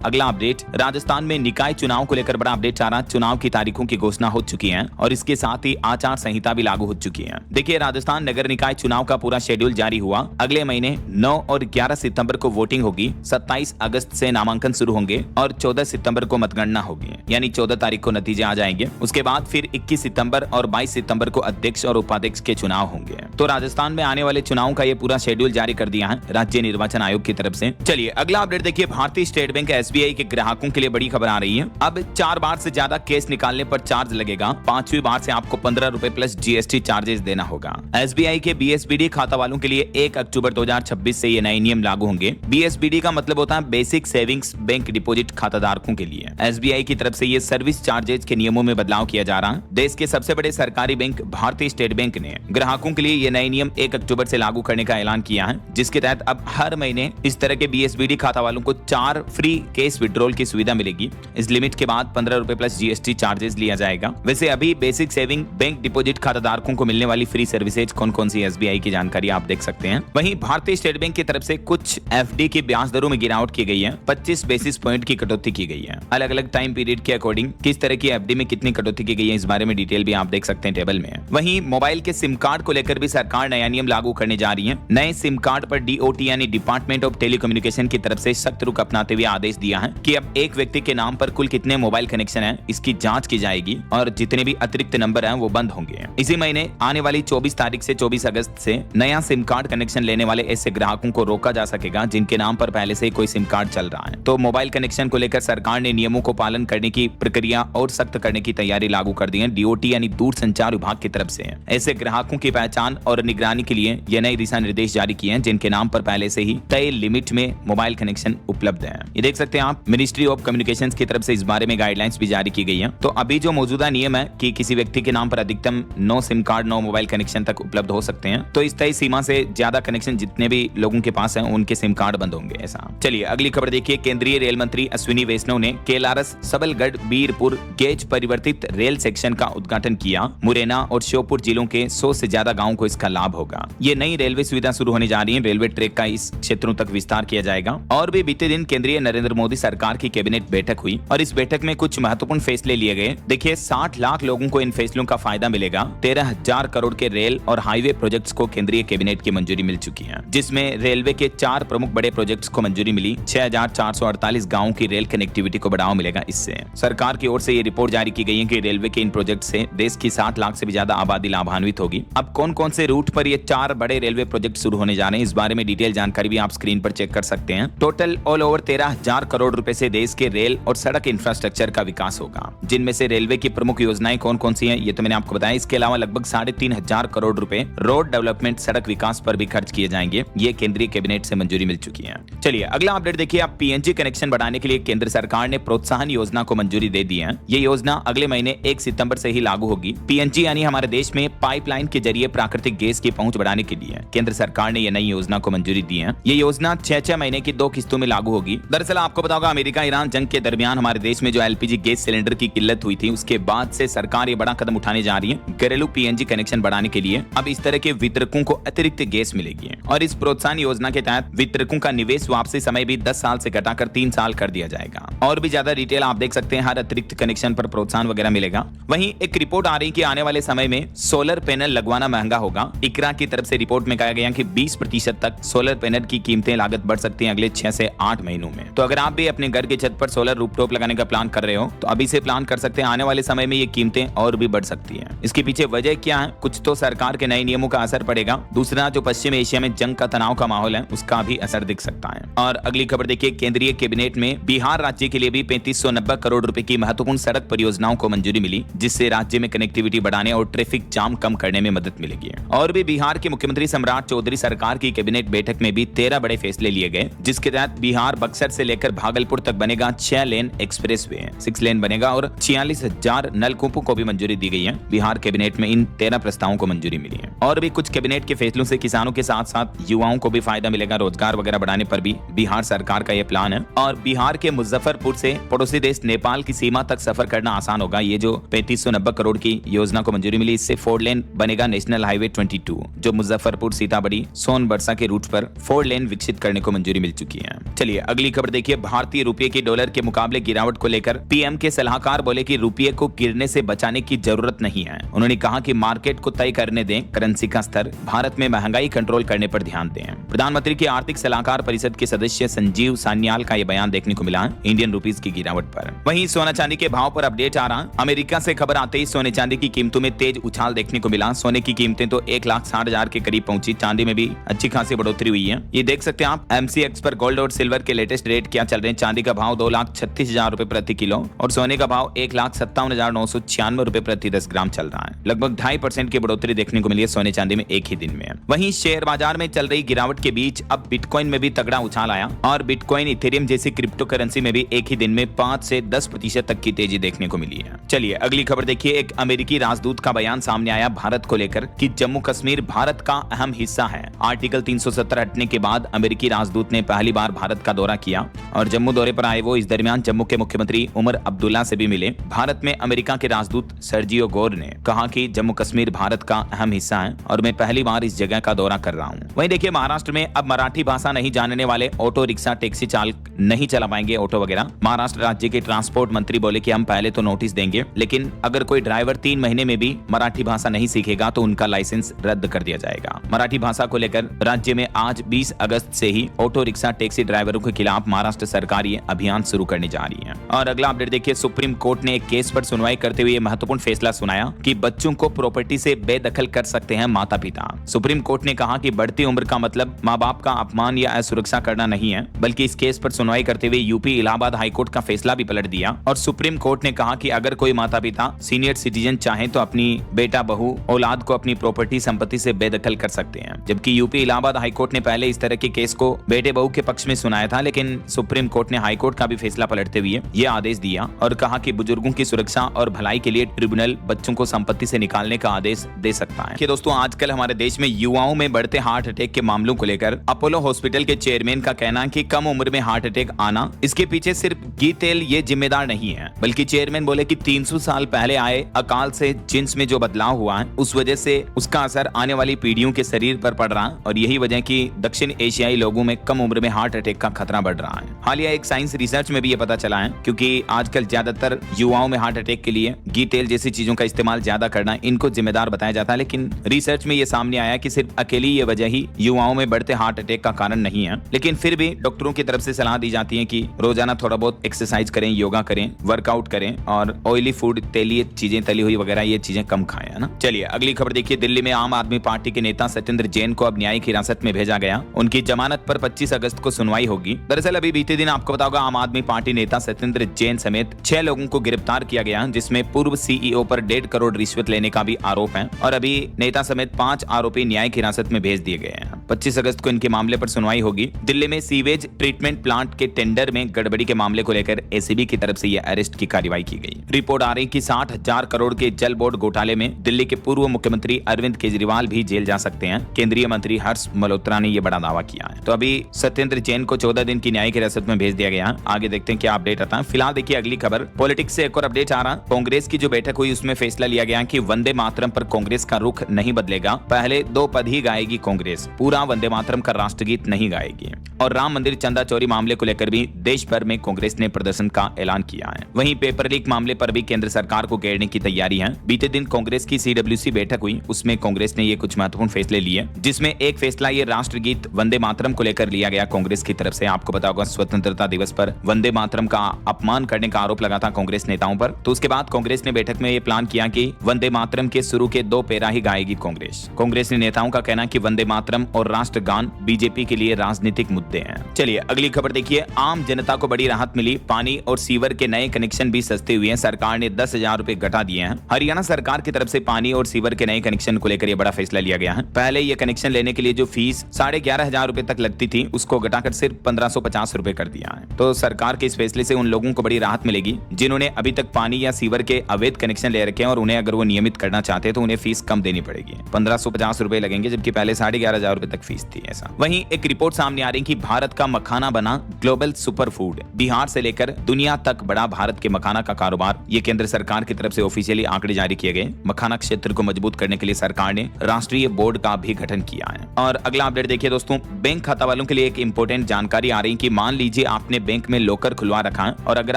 अगला अपडेट, राजस्थान में निकाय चुनाव को लेकर बड़ा अपडेट आ रहा है। चुनाव की तारीखों की घोषणा हो चुकी है और इसके साथ ही आचार संहिता भी लागू हो चुकी है। देखिए, राजस्थान नगर निकाय चुनाव का पूरा शेड्यूल जारी हुआ। अगले महीने 9 और 11 सितंबर को वोटिंग होगी, 27 अगस्त से नामांकन शुरू होंगे और 14 सितंबर को मतगणना होगी, यानी 14 तारीख को नतीजे आ जाएंगे। उसके बाद फिर 21 सितंबर और 22 सितंबर को अध्यक्ष और उपाध्यक्ष के चुनाव होंगे। तो राजस्थान में आने वाले चुनाव का ये पूरा शेड्यूल जारी कर दिया है राज्य निर्वाचन आयोग की तरफ से। चलिए अगला अपडेट देखिए, भारतीय स्टेट बैंक एसबीआई के ग्राहकों के लिए बड़ी खबर आ रही है। अब 4 बार से ज्यादा केस निकालने पर चार्ज लगेगा। 5वीं बार से आपको 15 रुपए प्लस जीएसटी चार्जेस देना होगा। एसबीआई के बीएसबीडी खाता वालों के लिए 1 अक्टूबर 2026 से ये नए नियम लागू होंगे। बीएसबीडी का मतलब होता है बेसिक सेविंग्स बैंक डिपॉजिट खाताधारकों के लिए। एसबीआई की तरफ से ये सर्विस चार्जेस के नियमों में बदलाव किया जा रहा है। देश के सबसे बड़े सरकारी बैंक भारतीय स्टेट बैंक ने ग्राहकों के लिए ये नए नियम 1 अक्टूबर से लागू करने का ऐलान किया है, जिसके तहत अब हर महीने इस तरह के बीएसबीडी खाता वालों को 4 फ्री केस विड्रॉल की सुविधा मिलेगी। इस लिमिट के बाद 15 रुपए प्लस जीएसटी चार्जेस लिया जाएगा। वैसे अभी बेसिक सेविंग बैंक डिपॉजिट खाताधारकों को मिलने वाली फ्री सर्विसेज कौन कौन सी एसबीआई की जानकारी आप देख सकते हैं। वहीं भारतीय स्टेट बैंक की तरफ से कुछ एफडी की ब्याज दरों में गिरावट की गई है। 25 बेसिस पॉइंट की कटौती की गई है। अलग अलग टाइम पीरियड के अकॉर्डिंग किस तरह की एफडी में कितनी कटौती की गई है, इस बारे में डिटेल भी आप देख सकते हैं टेबल में। वहीं मोबाइल के सिम कार्ड को लेकर भी सरकार नया नियम लागू करने जा रही है। नए सिम कार्ड पर डीओटी यानी डिपार्टमेंट ऑफ टेलीकम्युनिकेशन की तरफ से सख्त रुख अपनाते हुए आदेश दिया है कि अब एक व्यक्ति के नाम पर कुल कितने मोबाइल कनेक्शन हैं, इसकी जांच की जाएगी और जितने भी अतिरिक्त नंबर हैं वो बंद होंगे। इसी महीने आने वाली 24 तारीख से 24 अगस्त से नया सिम कार्ड कनेक्शन लेने वाले ऐसे ग्राहकों को रोका जा सकेगा जिनके नाम पर पहले से कोई सिम कार्ड चल रहा है। तो मोबाइल कनेक्शन को लेकर सरकार ने नियमों को पालन करने की प्रक्रिया और सख्त करने की तैयारी लागू कर दी है। डीओटी यानी दूर संचार विभाग की तरफ से ऐसे ग्राहकों की पहचान और निगरानी के लिए ये नए दिशा निर्देश जारी किए हैं जिनके नाम पर पहले से ही तय लिमिट में मोबाइल कनेक्शन उपलब्ध है। ये देख सकते हैं आप, मिनिस्ट्री ऑफ कम्युनिकेशंस की तरफ से इस बारे में गाइडलाइंस भी जारी की गई है। तो अभी जो मौजूदा नियम है कि किसी व्यक्ति के नाम पर अधिकतम 9 सिम कार्ड 9 मोबाइल कनेक्शन तक उपलब्ध हो सकते हैं, तो इस तय सीमा से ज्यादा कनेक्शन जितने भी लोगों के पास हैं उनके सिम कार्ड बंद होंगे ऐसा। चलिए अगली खबर देखिए, केंद्रीय रेल मंत्री अश्विनी वैष्णव ने केलारस सबलगढ़ बीरपुर गेज परिवर्तित रेल सेक्शन का उद्घाटन किया। मुरैना और श्योपुर जिलों के 100 से ज्यादा गाँव को इसका लाभ होगा। ये नई रेलवे सुविधा शुरू होने जा रही है। रेलवे ट्रैक का इस क्षेत्रों तक विस्तार किया जाएगा। और भी बीते दिन केंद्रीय नरेंद्र मोदी सरकार की कैबिनेट बैठक हुई और इस बैठक में कुछ महत्वपूर्ण फैसले लिए गए। देखिए, 60 लाख लोगों को इन फैसलों का फायदा मिलेगा। 13,000 करोड़ के रेल और हाईवे प्रोजेक्ट्स को केंद्रीय कैबिनेट की मंजूरी मिल चुकी है, जिसमें रेलवे के 4 प्रमुख बड़े प्रोजेक्ट्स को मंजूरी मिली। 6,448 गाँव की रेल कनेक्टिविटी को बढ़ावा मिलेगा। इससे सरकार की ओर से ये रिपोर्ट जारी की गई है कि रेलवे के इन प्रोजेक्ट से देश की 60 लाख से भी ज्यादा आबादी लाभान्वित होगी। अब कौन कौन से रूट पर ये 4 बड़े रेलवे प्रोजेक्ट शुरू होने जा रहे हैं, इस बारे में डिटेल जानकारी भी आप स्क्रीन पर चेक कर सकते हैं। टोटल ऑल ओवर 13,000 करोड़ रुपए से देश के रेल और सड़क इंफ्रास्ट्रक्चर का विकास होगा, जिनमें से रेलवे की प्रमुख योजनाएं कौन कौन सी हैं ये तो मैंने आपको बताया। इसके अलावा लगभग 3,500 करोड़ रुपए रोड डेवलपमेंट सड़क विकास पर भी खर्च किए जाएंगे। ये केंद्रीय कैबिनेट से मंजूरी मिल चुकी है। चलिए अगला अपडेट देखिए, आप पीएनजी कनेक्शन बढ़ाने के लिए केंद्र सरकार ने प्रोत्साहन योजना को मंजूरी दे दी है। ये योजना अगले महीने 1 सितंबर से ही लागू होगी। पीएनजी यानी हमारे देश में पाइपलाइन के जरिए प्राकृतिक गैस की पहुंच बढ़ाने के लिए केंद्र सरकार ने यह नई योजना को मंजूरी दी है। ये योजना 6 महीने की 2 किस्तों में लागू होगी। दरअसल आपको पता होगा, अमेरिका ईरान जंग के दरमियान हमारे देश में जो एलपीजी गैस सिलेंडर की किल्लत हुई थी, उसके बाद से सरकार ये बड़ा कदम उठाने जा रही है घरेलू पीएनजी कनेक्शन बढ़ाने के लिए। अब इस तरह के वितरकों को अतिरिक्त गैस मिलेगी और इस प्रोत्साहन योजना के तहत वितरकों का निवेश वापसी समय भी 10 साल से घटाकर 3 साल कर दिया जाएगा। और भी ज्यादा डिटेल आप देख सकते हैं, हर अतिरिक्त कनेक्शन पर प्रोत्साहन वगैरह मिलेगा। वहीं एक रिपोर्ट आ रही है कि आने वाले समय में सोलर पैनल लगवाना महंगा होगा। इकरा की तरफ से रिपोर्ट में कहा गया कि 20% तक सोलर पैनल की कीमतें लागत बढ़ सकती हैं अगले 6 से 8 महीनों में। तो अगर आप भी अपने घर की छत पर सोलर रूफटॉप लगाने का प्लान कर रहे हो तो अभी से प्लान कर सकते हैं। आने वाले समय में ये कीमतें और भी बढ़ सकती हैं। इसके पीछे वजह क्या है? कुछ तो सरकार के नए नियमों का असर पड़ेगा, दूसरा जो पश्चिम एशिया में जंग का तनाव का माहौल है उसका भी असर दिख सकता है। और अगली खबर देखिए, केंद्रीय कैबिनेट में बिहार राज्य के लिए भी 3590 करोड़ रुपए की महत्वपूर्ण सड़क परियोजनाओं को मंजूरी मिली, जिससे राज्य में कनेक्टिविटी बढ़ाने और ट्रैफिक जाम कम करने में मदद मिलेगी। और भी बिहार के मुख्यमंत्री सम्राट चौधरी सरकार की कैबिनेट बैठक में भी 13 बड़े फैसले लिए गए, जिसके तहत बिहार बक्सर से लेकर भागलपुर तक बनेगा 6 लेन एक्सप्रेस वे, 6 लेन बनेगा और 46,000 नलकूपों को भी मंजूरी दी गई है। बिहार कैबिनेट में इन 13 प्रस्तावों को मंजूरी मिली है। और भी कुछ कैबिनेट के फैसलों से किसानों के साथ साथ युवाओं को भी फायदा मिलेगा। रोजगार वगैरह बढ़ाने पर भी बिहार सरकार का यह प्लान है। और बिहार के मुजफ्फरपुर से पड़ोसी देश नेपाल की सीमा तक सफर करना आसान होगा। ये जो 3590 करोड़ की योजना को मंजूरी मिली, इससे 4 लेन बनेगा नेशनल हाईवे 22, जो मुजफ्फरपुर सीतामढ़ी सोनबरसा के रूट पर 4 लेन विकसित करने को मंजूरी मिल चुकी है। चलिए अगली खबर देखिए, भारतीय रुपये की डॉलर के मुकाबले गिरावट को लेकर पीएम के सलाहकार बोले कि रुपये को गिरने से बचाने की जरूरत नहीं है। उन्होंने कहा कि मार्केट को तय करने दें करेंसी का स्तर, भारत में महंगाई कंट्रोल करने पर ध्यान दें। प्रधानमंत्री की आर्थिक सलाहकार परिषद के सदस्य संजीव सान्याल का यह बयान देखने को मिला इंडियन रुपीस की गिरावट पर। वहीं सोना चांदी के भाव पर अपडेट आ रहा। अमेरिका से खबर आते ही सोने चांदी की कीमतों में तेज उछाल देखने को मिला। सोने की कीमतें तो 1,60,000 के करीब पहुंची, चांदी में भी अच्छी खासी बढ़ोतरी हुई है। ये देख सकते हैं आप MCX पर गोल्ड और सिल्वर के लेटेस्ट रेट क्या चल रहे हैं। चांदी का भाव 2,36,000 रुपए प्रति किलो और सोने का भाव 1,57,996 रुपए प्रति 10 ग्राम चल रहा है। लगभग 2.5% की बढ़ोतरी देखने को मिली है सोने चांदी में एक ही दिन में। वहीं शेयर बाजार में चल रही गिरावट के बीच अब बिटकॉइन में भी तगड़ा उछाल आया और बिटकॉइन, इथेरियम जैसी क्रिप्टो करेंसी में भी एक ही दिन में 5 से 10% तक की तेजी देखने को मिली है। चलिए अगली खबर देखिए। एक अमेरिकी राजदूत का बयान सामने आया भारत को लेकर कि जम्मू कश्मीर भारत का अहम हिस्सा है। आर्टिकल 370 हटने के बाद अमेरिकी राजदूत ने पहली बार भारत का दौरा किया और जम्मू दौरे पर आए वो इस दरमियान जम्मू के मुख्यमंत्री उमर अब्दुल्ला से भी मिले। भारत में अमेरिका के राजदूत सर्जियो गोर ने कहा कि जम्मू कश्मीर भारत का अहम हिस्सा है और मैं पहली बार इस जगह का दौरा कर रहा हूं। वहीं देखिए महाराष्ट्र में अब मराठी भाषा नहीं जानने वाले ऑटो रिक्शा टैक्सी चालक नहीं चला पाएंगे ऑटो वगैरह। महाराष्ट्र राज्य के ट्रांसपोर्ट मंत्री बोले कि हम पहले तो नोटिस देंगे, लेकिन अगर कोई ड्राइवर 3 महीने में भी मराठी भाषा नहीं सीखेगा तो उनका लाइसेंस रद्द कर दिया जाएगा। मराठी भाषा को लेकर राज्य में आज 20 अगस्त से ही ऑटो रिक्शा टैक्सी ड्राइवरों के खिलाफ महाराष्ट्र सरकार ये अभियान शुरू करने जा रही है। और अगला अपडेट देखिए। सुप्रीम कोर्ट ने एक केस पर सुनवाई करते हुए महत्वपूर्ण फैसला सुनाया कि बच्चों को प्रॉपर्टी से बेदखल कर सकते हैं माता पिता। सुप्रीम कोर्ट ने कहा कि बढ़ती उम्र का मतलब माँ बाप का अपमान या असुरक्षा करना नहीं है, बल्कि इस केस पर सुनवाई करते हुए यूपी इलाहाबाद हाईकोर्ट का फैसला भी पलट दिया और सुप्रीम कोर्ट ने कहा कि अगर कोई माता पिता सीनियर सिटीजन चाहे तो अपनी बेटा बहू औलाद को अपनी प्रॉपर्टी संपत्ति से बेदखल कर सकते हैं। जबकि यूपी इलाहाबाद हाईकोर्ट ने पहले इस तरह के केस को बेटे बहू के पक्ष में सुनाया था, लेकिन सुप्रीम कोर्ट ने हाईकोर्ट का भी फैसला पलटते हुए ये आदेश दिया और कहा कि बुजुर्गों की सुरक्षा और भलाई के लिए ट्रिब्यूनल बच्चों को संपत्ति से निकालने का आदेश दे सकता है। कि दोस्तों आजकल हमारे देश में युवाओं में बढ़ते हार्ट अटैक के मामलों को लेकर अपोलो हॉस्पिटल के चेयरमैन का कहना है कि कम उम्र में हार्ट अटैक आना इसके पीछे सिर्फ घी तेल ये जिम्मेदार नहीं है, बल्कि चेयरमैन बोले कि 300 साल पहले आए अकाल से जीन्स में जो बदलाव हुआ है उस वजह से उसका असर आने वाली पीढ़ियों के शरीर पर पड़ रहा है और यही वजह कि दक्षिण एशियाई लोगों में कम उम्र में हार्ट अटैक का खतरा बढ़ रहा है। हालिया एक साइंस रिसर्च में भी ये पता चला है, क्योंकि आजकल ज्यादातर युवाओं में हार्ट अटैक के लिए घी तेल जैसी चीजों का इस्तेमाल ज्यादा करना इनको जिम्मेदार बताया जाता है, लेकिन रिसर्च में ये सामने आया कि सिर्फ अकेली ये वजह ही युवाओं में बढ़ते हार्ट अटैक का कारण नहीं है। लेकिन फिर भी डॉक्टरों की तरफ से सलाह दी जाती है कि रोजाना थोड़ा बहुत एक्सरसाइज करें, योगा करें, वर्कआउट करें और ऑयली फूड, तेलीय चीजें, तली हुई वगैरह ये चीजें कम खाएं, है ना। चलिए अगली खबर देखिए। दिल्ली में आम आदमी पार्टी के नेता सत्येंद्र जैन को अब न्यायिक हिरासत में भेजा गया। उनकी जमानत पर 25 अगस्त को सुनवाई होगी। दरअसल अभी बीते दिन आपको बताओगा आम आदमी पार्टी नेता सत्येंद्र जैन समेत 6 लोगों को गिरफ्तार किया गया, जिसमें पूर्व CEO पर 1.5 करोड़ रिश्वत लेने का भी आरोप है और अभी नेता समेत 5 आरोपी न्यायिक हिरासत में भेज दिए गए हैं। 25 अगस्त को इनके मामले पर सुनवाई होगी। दिल्ली में सीवेज ट्रीटमेंट प्लांट के टेंडर में गड़बड़ी के मामले को लेकर ACB की तरफ से यह अरेस्ट की कार्रवाई की गई। रिपोर्ट आ रही कि 60,000 करोड़ के जल बोर्ड घोटाले में दिल्ली के पूर्व मुख्यमंत्री अरविंद केजरीवाल भी जेल जा सकते हैं। केंद्रीय मंत्री हर्ष मल्होत्रा ने यह बड़ा दावा किया है। तो अभी सत्येंद्र जैन को 14 दिन की न्यायिक हिरासत में भेज दिया गया है। आगे देखते हैं क्या अपडेट आता है। फिलहाल देखिए अगली खबर। पॉलिटिक्स से एक और अपडेट आ रहा। कांग्रेस की जो बैठक हुई उसमें फैसला लिया गया कि वंदे मातरम पर कांग्रेस का रुख नहीं बदलेगा। पहले 2 पद ही गाएगी कांग्रेस, पूरा वंदे मातरम का राष्ट्रगीत नहीं गाएगी। और राम मंदिर चंदा चोरी मामले को लेकर भी देश भर में कांग्रेस ने प्रदर्शन का ऐलान किया है। वहीं पेपर लीक मामले पर भी केंद्र सरकार को घेरने की तैयारी है। बीते दिन कांग्रेस की CWC बैठक हुई, उसमें कांग्रेस ने ये कुछ महत्वपूर्ण फैसले लिए, जिसमें एक फैसला ये राष्ट्रगीत वंदे मातरम को लेकर लिया गया कांग्रेस की तरफ से। आपको पता होगा स्वतंत्रता दिवस पर वंदे मातरम का अपमान करने का आरोप लगा था कांग्रेस नेताओं पर। तो उसके बाद कांग्रेस ने बैठक में ये प्लान किया कि वंदे मातरम के शुरू के 2 पैरा ही गाएगी कांग्रेस। कांग्रेस ने नेताओं का कहना कि वंदे मातरम और राष्ट्रगान बीजेपी के लिए राजनीतिक मुद्दे हैं। चलिए अगली खबर देखिए। आम जनता को बड़ी राहत मिली। पानी और सीवर के नए कनेक्शन भी सस्ते हुए हैं। सरकार ने 10,000 रुपए घटा दिए हैं। हरियाणा सरकार की तरफ से पानी और सीवर के नए कनेक्शन को लेकर यह बड़ा फैसला लिया गया है। पहले ये कनेक्शन लेने के लिए जो फीस 11,500 रुपए तक लगती थी, उसको घटाकर सिर्फ 1,550 रुपए कर दिया है। तो सरकार के इस फैसले से उन लोगों को बड़ी राहत मिलेगी जिन्होंने अभी तक पानी या सीवर के अवैध कनेक्शन ले रखे हैं और उन्हें अगर वो नियमित करना चाहते हैं तो उन्हें फीस कम देनी पड़ेगी। 1,550 रुपए लगेंगे, जबकि पहले 11,500 रुपए तक फीस थी ऐसा। वहीं एक रिपोर्ट सामने आ रही कि भारत का मखाना बना ग्लोबल सुपर फूड। बिहार से लेकर दुनिया तक बड़ा भारत के मखाना का कारोबार। ये केंद्र सरकार की तरफ से ऑफिशियली आंकड़े जारी किए गए। मखाना क्षेत्र को मजबूत करने के लिए सरकार ने राष्ट्रीय बोर्ड का भी गठन किया है। और अगला अपडेट देखिए दोस्तों, बैंक खाता वालों के लिए एक इंपॉर्टेंट जानकारी आ रही है कि मान लीजिए आपने बैंक में लॉकर खुलवा रखा है और अगर